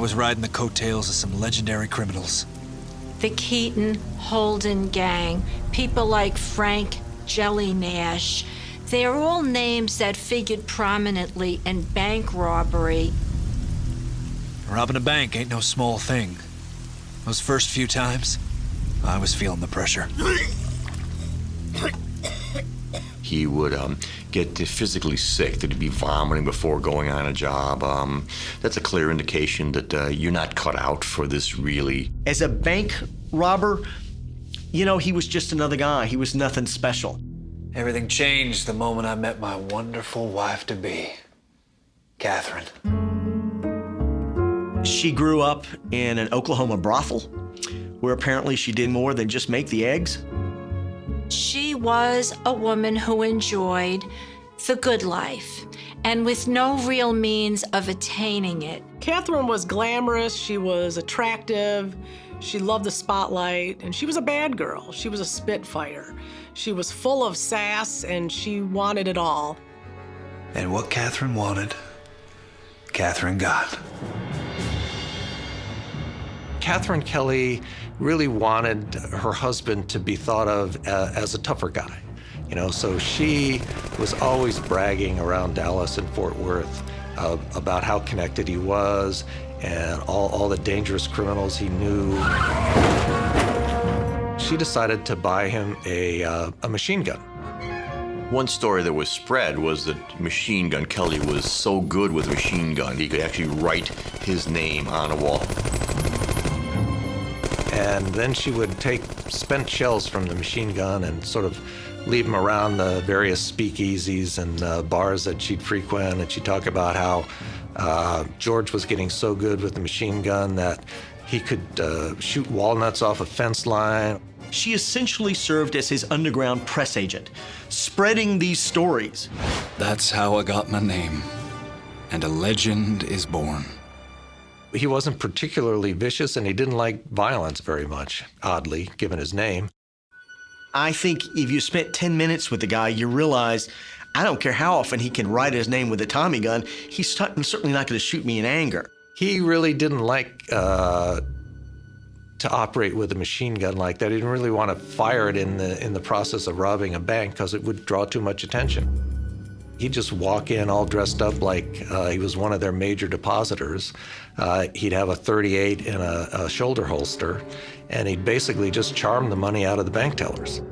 was riding the coattails of some legendary criminals. The Keaton, Holden gang, people like Frank Jelly Nash, they're all names that figured prominently in bank robbery. Robbing a bank ain't no small thing. Those first few times, I was feeling the pressure. He would get physically sick, that he'd be vomiting before going on a job. That's a clear indication that you're not cut out for this, really. As a bank robber, you know, he was just another guy. He was nothing special. Everything changed the moment I met my wonderful wife-to-be, Catherine. She grew up in an Oklahoma brothel, where apparently she did more than just make the eggs. She was a woman who enjoyed the good life, and with no real means of attaining it. Catherine was glamorous, she was attractive, she loved the spotlight, and she was a bad girl. She was a spitfire. She was full of sass, and she wanted it all. And what Catherine wanted, Catherine got. Catherine Kelly really wanted her husband to be thought of as a tougher guy. You know, so she was always bragging around Dallas and Fort Worth about how connected he was and all the dangerous criminals he knew. She decided to buy him a machine gun. One story that was spread was that Machine Gun Kelly was so good with a machine gun, he could actually write his name on a wall. And then she would take spent shells from the machine gun and sort of leave them around the various speakeasies and bars that she'd frequent. And she'd talk about how George was getting so good with the machine gun that he could shoot walnuts off a fence line. She essentially served as his underground press agent, spreading these stories. That's how I got my name, and a legend is born. He wasn't particularly vicious, and he didn't like violence very much, oddly, given his name. I think if you spent 10 minutes with the guy, you realize, I don't care how often he can write his name with a Tommy gun, he's certainly not going to shoot me in anger. He really didn't like to operate with a machine gun like that. He didn't really want to fire it in the process of robbing a bank because it would draw too much attention. He'd just walk in all dressed up like he was one of their major depositors. He'd have a .38 in a shoulder holster, and he'd basically just charm the money out of the bank tellers.